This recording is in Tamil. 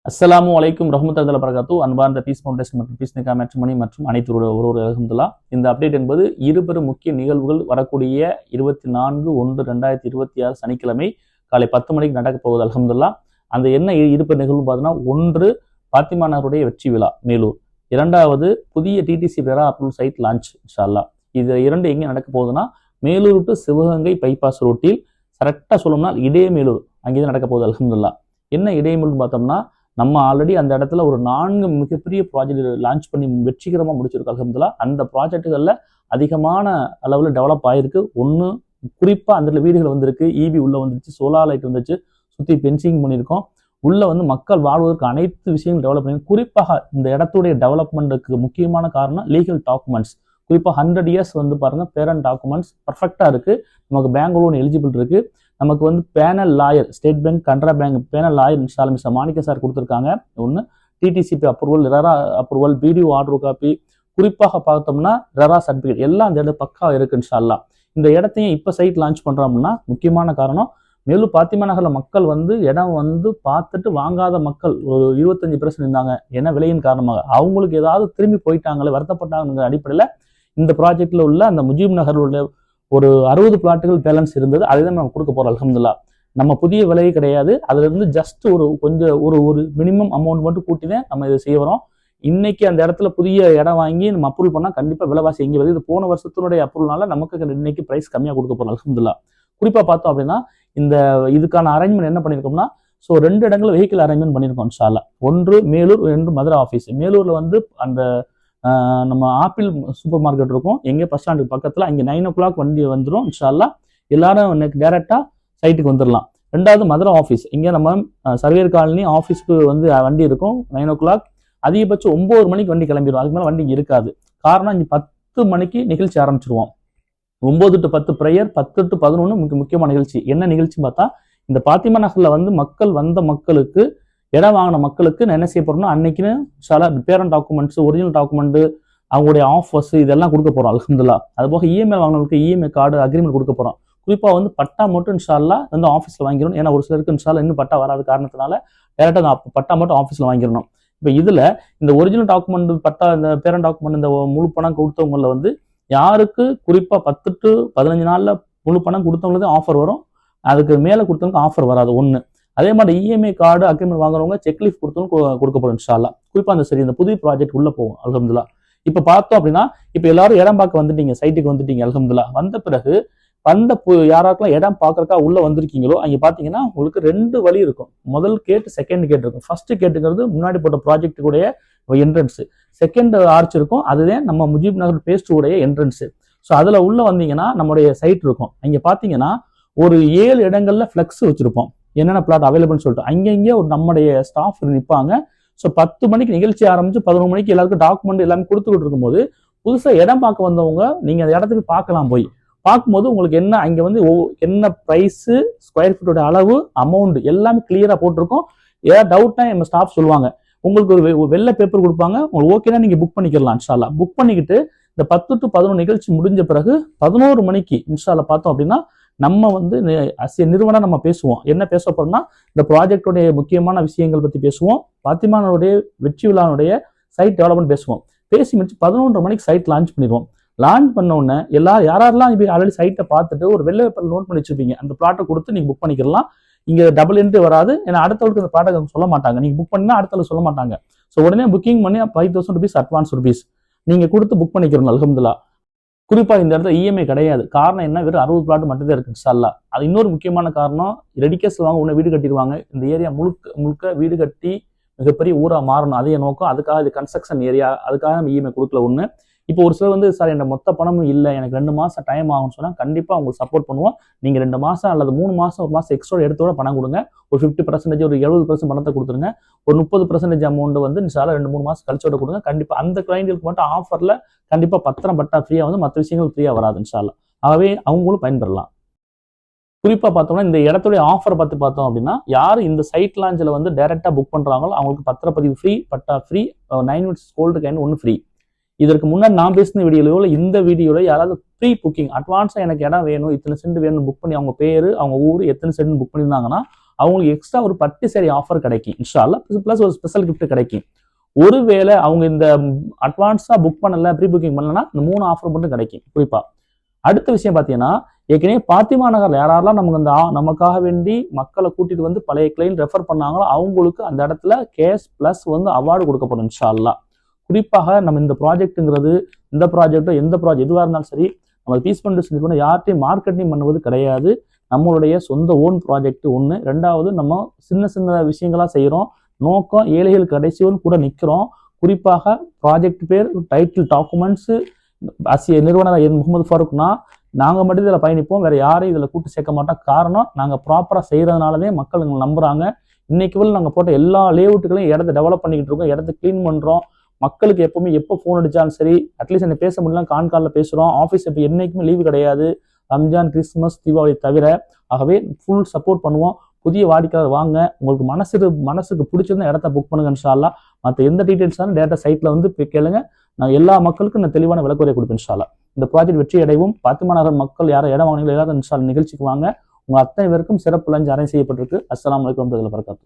அஸ்ஸலாமு அலைக்கும் ரஹ்மத்துல்லாஹி வபரகாத்துஹு. அன்பார்ந்த பீஸ் ஃபவுண்டேஷன் மற்றும் பீஸ் நிகா மேட்ரிமோனி மற்றும் அனைத்து ஒரு அல்ஹம்துலில்லாஹ். இந்த அப்டேட் என்பது இருபெரும் முக்கிய நிகழ்வுகள் வரக்கூடிய 24/1/2026 சனிக்கிழமை காலை 10 மணிக்கு நடக்க போகுது அல்ஹம்துலில்லாஹ். அந்த என்ன இருபெரும் நிகழ்வு பார்த்தீங்கன்னா, ஒன்று பாத்திமா நகருடைய வெற்றி விழா மேலூர், இரண்டாவது புதிய DTC RERA approval side launch இன்ஷா அல்லாஹ். இது இரண்டு எங்கே நடக்க போகுதுன்னா, மேலூர் டு சிவகங்கை பைபாஸ் ரோட்டில் கரெக்டாக சொல்லணும்னா இடையமேலூர் அங்கேதான் நடக்க போகுது அல்ஹம்துலில்லாஹ். என்ன இடையமேலூர் பார்த்தோம்னா, நம்ம ஆல்ரெடி அந்த இடத்துல ஒரு 4 மிகப்பெரிய ப்ராஜெக்ட் லான்ச் பண்ணி வெற்றிகரமாக முடிச்சிருக்கோம் அல்ஹம்துலில்லாஹ். அந்த ப்ராஜெக்டுகளில் அதிகமான அளவில் டெவலப் ஆகிருக்கு. ஒன்று குறிப்பாக அந்த வீடுகள் வந்திருக்கு, இபி உள்ளே வந்துருச்சு, சோலார் லைட் வந்துச்சு, சுற்றி பென்சிங் பண்ணியிருக்கோம். உள்ளே வந்து மக்கள் வாழ்வதற்கு அனைத்து விஷயங்களும் டெவலப் பண்ணி, குறிப்பாக இந்த இடத்துடைய டெவலப்மெண்ட்டுக்கு முக்கியமான காரணம் லீகல் டாக்குமெண்ட்ஸ். குறிப்பாக 100 இயர்ஸ் வந்து பாருங்கள் பேரண்ட் டாக்குமெண்ட்ஸ் பர்ஃபெக்டாக இருக்குது. நமக்கு பேங்க் லோன் எலிஜிபிள் இருக்குது. நமக்கு வந்து panel lawyer, state bank, Canara bank panel lawyer install mister Manikka sir கொடுத்துருக்காங்க. ஒன்று DTCP approval, RERA approval, BDO order copy, குறிப்பாக பார்த்தோம்னா ரெரா சர்டிஃபிகேட் எல்லாம் அந்த இடத்துல பக்கா இருக்கு இன்ஷா அல்லாஹ். இந்த இடத்தையும் இப்போ சைட் லான்ச் பண்ணுறோம்னா முக்கியமான காரணம், மேலும் பாத்திமா நகரில் மக்கள் வந்து இடம் வந்து பார்த்துட்டு வாங்காத மக்கள் ஒரு 25% இருந்தாங்க. ஏன்னா விலையின் காரணமாக அவங்களுக்கு ஏதாவது திரும்பி போயிட்டாங்களே, வருத்தப்பட்டாங்கிற அடிப்படையில் இந்த ப்ராஜெக்டில் உள்ள அந்த முஜீப் நகரில் உள்ள ஒரு 60 பிளாட்டுகள் பேலன்ஸ் இருந்தது. அதை தான் நம்ம கொடுக்க போகிறோம் அல்ஹம்துலில்லாஹ். நம்ம புதிய விலை கிடையாது, அதுல இருந்து ஜஸ்ட் ஒரு மினிமம் அமௌண்ட் மட்டும் கூட்டி தான் நம்ம இதை செய்ய வரோம். இன்னைக்கு அந்த இடத்துல புதிய இடம் வாங்கி நம்ம அப்ரூவல் பண்ணால் கண்டிப்பாக விலைவாசி எங்கே வருது. இது போன வருஷத்தினுடைய அப்ரூவல்னால நமக்கு இன்னைக்கு ப்ரைஸ் கம்மியாக கொடுக்க போகிறோம் அல்ஹம்துலில்லாஹ். குறிப்பாக பார்த்தோம் அப்படின்னா, இந்த இதுக்கான அரேஞ்ச்மெண்ட் என்ன பண்ணியிருக்கோம்னா, ஸோ 2 இடங்கள் வெஹிக்கிள் அரேஞ்ச்மெண்ட் பண்ணியிருக்கோம் இன்ஷா அல்லாஹ். ஒன்று மேலூர், 2 மதுரை ஆஃபீஸ். மேலூரில் வந்து அந்த நம்ம ஆப்பிள் சூப்பர் மார்க்கெட் இருக்கும், எங்கே பஸ் ஸ்டாண்டுக்கு பக்கத்தில், அங்கே 9 o'clock வண்டி வந்துடும் இன்ஷா அல்லாஹ். எல்லாரும் டேரெக்டாக சைட்டுக்கு வந்துடலாம். ரெண்டாவது மதுரை ஆஃபீஸ், இங்கே நம்ம சர்வேர் காலனி ஆஃபீஸ்க்கு வந்து வண்டி இருக்கும் 9 o'clock. அதிகபட்சம் 9 மணிக்கு வண்டி கிளம்பிடும், அதுக்கு மேலே வண்டி இங்கே இருக்காது. காரணம், இங்கே 10 மணிக்கு நிகழ்ச்சி ஆரம்பிச்சிருவோம். 9 to 10 ப்ரேயர், 10 to 11 முக்கியமான நிகழ்ச்சி. என்ன நிகழ்ச்சி பார்த்தா, இந்த பாத்திமா நகரில் வந்து மக்கள் வந்த மக்களுக்கு, இடம் வாங்கின மக்களுக்கு நான் என்ன செய்ய போறோம்னா, அன்னைக்குன்னு சில பேரண்ட் டாக்குமெண்ட்ஸ், ஒரிஜினல் டாக்குமெண்ட், அவங்களுடைய ஆஃபர்ஸ் இதெல்லாம் கொடுக்க போறோம் அல்ஹம்துலில்லாஹ். அது போக இஎம்ஐ வாங்கினவங்களுக்கு இஎம்ஐ கார்டு, அக்ரிமெண்ட் கொடுக்க போறோம். குறிப்பாக வந்து பட்டா மட்டும் இன்ஷா அல்லாஹ் வந்து ஆஃபீஸில் வாங்கிடணும். ஏன்னா ஒரு சிலருக்கு இன்ஷா அல்லாஹ் இன்னும் பட்டா வராத காரணத்தினால டேரெக்டாக பட்டா மட்டும் ஆஃபீஸில் வாங்கிடணும். இப்போ இதில் இந்த ஒரிஜினல் டாக்குமெண்ட், பட்டா, இந்த பேரண்ட் டாக்குமெண்ட், இந்த முழு பணம் கொடுத்தவங்களில் வந்து யாருக்கு குறிப்பாக 10 to 15 நாளில் முழு பணம் கொடுத்தவங்களுக்கு ஆஃபர் வரும், அதுக்கு மேலே கொடுத்தவங்களுக்கு ஆஃபர் வராது. ஒன்று. அதே மாதிரி இஎம்ஐ கார்டு, அக்ரிமெண்ட் வாங்குறவங்க செக்லீஃப் கொடுத்தவங்க கொடுக்கப்படும் இன்ஷா அல்லாஹ். குறிப்பாக அந்த சரி இந்த புதிய ப்ராஜெக்ட் உள்ள போகும் அல்ஹம்துலில்லாஹ். இப்போ பார்த்தோம் அப்படின்னா, இப்போ எல்லாரும் இடம் பார்க்க வந்துட்டீங்க, சைட்டுக்கு வந்துட்டீங்க அல்ஹம்துலில்லாஹ். வந்த பிறகு யாராருக்கெல்லாம் இடம் பார்க்கறக்கா உள்ள வந்திருக்கீங்களோ, அங்கே பார்த்தீங்கன்னா உங்களுக்கு 2 வழி இருக்கும். முதல் கேட், செகண்ட் கேட் இருக்கும். ஃபர்ஸ்ட் கேட்டுங்கிறது முன்னாடி போட்ட ப்ராஜெக்டுடைய என்ட்ரன்ஸ். செகண்ட் ஆர்ச் இருக்கும், அதுதான் நம்ம முஜீப் நகர் பேஸ்ட் உடைய என்ட்ரன்ஸ். ஸோ அதில் உள்ள வந்தீங்கன்னா நம்முடைய சைட் இருக்கும். அங்கே பார்த்தீங்கன்னா ஒரு 7 இடங்கள்ல ஃப்ளெக்ஸ் வச்சிருப்போம், என்னென்ன பிளாட் அவைலபிள்னு சொல்லிட்டு. அங்கங்கே ஒரு நம்முடைய ஸ்டாஃப் நிற்பாங்க. ஸோ 10 மணிக்கு நிகழ்ச்சி ஆரம்பிச்சு 11 மணிக்கு எல்லாருக்கும் டாக்குமெண்ட் எல்லாமே கொடுத்துக்கிட்டு இருக்கும்போது, புதுசாக இடம் பார்க்க வந்தவங்க நீங்கள் அந்த இடத்துக்கு பார்க்கலாம். போய் பார்க்கும்போது உங்களுக்கு என்ன அங்கே வந்து என்ன ப்ரைஸு, ஸ்கொயர் ஃபீட்டோட அளவு, அமௌண்ட் எல்லாமே கிளியராக போட்டிருக்கோம். ஏதாவது டவுட்னா நம்ம ஸ்டாஃப் சொல்லுவாங்க. உங்களுக்கு ஒரு வெள்ளை பேப்பர் கொடுப்பாங்க, உங்களுக்கு ஓகேனா நீங்கள் புக் பண்ணிக்கலாம் இன்ஷா அல்லாஹ். புக் பண்ணிக்கிட்டு இந்த 10 to 11 நிகழ்ச்சி முடிஞ்ச பிறகு 11 மணிக்கு இன்ஷா அல்லாஹ் பார்த்தோம் அப்படின்னா, நம்ம வந்து நிறுவனம் நம்ம பேசுவோம். என்ன பேச போறோம்னா, இந்த ப்ராஜெக்டோடைய முக்கியமான விஷயங்கள் பற்றி பேசுவோம். பாத்திமானுடைய வெற்றி விழாவுடைய சைட் டெவலப்மெண்ட் பேசுவோம். பேசி முடிச்சு 11 மணிக்கு சைட் லான்ச் பண்ணிடுவோம். லான்ச் பண்ண உடனே யாரெல்லாம் இப்போ ஆல்ரெடி சைட்டை பார்த்துட்டு ஒரு வெள்ளை பேப்பர் நோட் பண்ணி வச்சிருப்பீங்க, அந்த பிளாட்டை கொடுத்து நீங்கள் புக் பண்ணிக்கலாம். இங்கே டபுள் என்ட்ரி வராது, ஏன்னா அடுத்தவளுக்கு இந்த பிளாட்டை சொல்ல மாட்டாங்க. நீங்கள் புக் பண்ணினா அடுத்தவளுக்கு சொல்ல மாட்டாங்க. ஸோ உடனே புக்கிங் பண்ணி 5,000 rupees அட்வான்ஸ் ருபீஸ் நீங்கள் கொடுத்து புக் பண்ணிக்கிறோம் அல்ஹம்துலில்லாஹ். குறிப்பாக இந்த இடத்துல இஎம்ஐ கிடையாது. காரணம் என்ன, வெறும் 60 பிளாட் மட்டும் தான் இருக்கு இன்ஷா அல்லாஹ். அது இன்னொரு முக்கியமான காரணம், ரெடிகேஸ் வாங்க உடனே வீடு கட்டிடுவாங்க. இந்த ஏரியா முழுக்க வீடு கட்டி மிகப்பெரிய ஊரா மாறணும், அதே நோக்கம். அதுக்காக இது கன்ஸ்ட்ரக்ஷன் ஏரியா, அதுக்காக நம்ம இஎம்ஐ கொடுக்கல. ஒன்று. இப்போ ஒரு சிலர் வந்து, சார் என் மொத்த பணமும் இல்லை, எனக்கு 2 மாதம் டைம் ஆகும்னு சொன்னால் கண்டிப்பாக உங்களுக்கு சப்போர்ட் பண்ணுவோம். நீங்கள் 2 மாதம் அல்லது 3 மாதம், 1 மாதம் எக்ஸ்ட்ரா எடுத்தோட பணம் கொடுங்க. ஒரு 50%, ஒரு 70% பணத்தை கொடுத்துருங்க. ஒரு 30% அமௌண்ட் வந்து இன்ஷால்லா 2-3 மாதம் கழிச்சோட கொடுங்க. கண்டிப்பாக அந்த கிளைண்ட்டுக்கு மட்டும் ஆஃபரில் கண்டிப்பாக பத்திரம் பட்டா ஃப்ரீயாக வந்து, மற்ற விஷயங்கள் ஃப்ரீயாக வராது இன்ஷால்லா. ஆகவே அவங்களும் பயன்பெறலாம். குறிப்பாக பார்த்தோம்னா, இந்த இடத்துடைய ஆஃபர் பார்த்து பார்த்தோம் அப்படின்னா, யார் இந்த சைட் லான்ச்சில் வந்து டைரெக்டாக புக் பண்ணுறாங்களோ அவங்களுக்கு பத்திரப்பதிவு ஃப்ரீ, பட்டா ஃப்ரீ, 9 minutes கோல்டு கைன் 1 ஃப்ரீ. இதற்கு முன்னாடி நான் பேசின வீடியோவில் இந்த வீடியோவில் யாராவது ப்ரீ புக்கிங் அட்வான்ஸாக எனக்கு இடம் வேணும், இத்தனை சென்ட் வேணும் புக் பண்ணி அவங்க பேர், அவங்க ஊர், எத்தனை சென்ட் புக் பண்ணியிருந்தாங்கன்னா அவங்களுக்கு எக்ஸ்ட்ரா ஒரு பட்டு சேரி ஆஃபர் கிடைக்கும் இன்ஷா அல்லாஹ், பிளஸ் ஒரு ஸ்பெஷல் கிஃப்ட் கிடைக்கும். ஒருவேளை அவங்க இந்த அட்வான்ஸா புக் பண்ணல, ப்ரீ புக்கிங் பண்ணலன்னா இந்த 3 ஆஃபர் மட்டும் கிடைக்கும் குறிப்பா. அடுத்த விஷயம் பாத்தீங்கன்னா, ஏற்கனவே பாத்திமா நகர்ல யாரெல்லாம் நமக்கு இந்த நமக்காக வேண்டி மக்களை கூட்டிட்டு வந்து பழைய கிளைண்ட் ரெஃபர் பண்ணாங்களோ அவங்களுக்கு அந்த இடத்துல கேஷ் பிளஸ் வந்து அவார்டு கொடுக்கப்படும் இன்ஷா அல்லாஹ். குறிப்பாக நம்ம இந்த ப்ராஜெக்ட்டுங்கிறது, இந்த ப்ராஜெக்டோ எந்த ப்ராஜெக்ட் எதுவாக இருந்தாலும் சரி, நம்ம பீஸ் பண்ணி யார்ட்டையும் மார்க்கெட்டிங் பண்ணுவது கிடையாது. நம்மளுடைய சொந்த ஓன் ப்ராஜெக்ட் ஒன்று. ரெண்டாவது, நம்ம சின்ன சின்ன விஷயங்களா செய்கிறோம். நோக்கம் ஏழைகள் கடைசியும் கூட நிற்கிறோம். குறிப்பாக ப்ராஜெக்ட் பேர், டைட்டில், டாக்குமெண்ட்ஸு, நிறுவனர் முகமது ஃபாரூக்னா நாங்கள் மட்டும் இதில் பயணிப்போம், வேற யாரையும் இதில் கூட்டு சேர்க்க மாட்டோம். காரணம், நாங்கள் ப்ராப்பராக செய்கிறதுனாலதே மக்கள் எங்களை நம்புறாங்க. இன்னைக்கு நாங்கள் போட்ட எல்லா லேஅவுட்டுகளையும் இடத்த டெவலப் பண்ணிக்கிட்டு இருக்கோம், இடத்த க்ளீன் பண்ணுறோம். மக்களுக்கு எப்பவுமே எப்போ ஃபோன் அடித்தாலும் சரி, அட்லீஸ்ட் என்ன பேச முடியலாம் கான்காலில் பேசுகிறோம். ஆஃபீஸ் இப்போ என்றைக்குமே லீவு கிடையாது, ரம்ஜான், கிறிஸ்துமஸ், தீபாவளி தவிர. ஆகவே ஃபுல் சப்போர்ட் பண்ணுவோம். புதிய வாடிக்கையாளர் வாங்க, உங்களுக்கு மனசுக்கு பிடிச்சிருந்த இடத்த புக் பண்ணுங்க இன்ஷா அல்லாஹ். மற்ற எந்த டீட்டெயில்ஸாலும் டேட்டா சைட்டில் வந்து கேளுங்க. நான் எல்லா மக்களுக்கும் நான் தெளிவான விளக்குறை கொடுப்பேன் இன்ஷா அல்லாஹ். இந்த ப்ராஜெக்ட் வெற்றி அடைவும். பாத்திமா நகர் மக்கள் யாரும் இடம் வாங்கினீங்களோ எல்லாரும் இன்ஷா அல்லாஹ் நிகழ்ச்சிக்கு வாங்க. உங்க அத்தனை பேருக்கும் சிறப்பு லஞ்ச் அரேஞ்ச் செய்யப்பட்டிருக்கு. அஸ்ஸலாமு அலைக்கும் வரஹ்மத்துல்லாஹி வபரகாத்துஹு.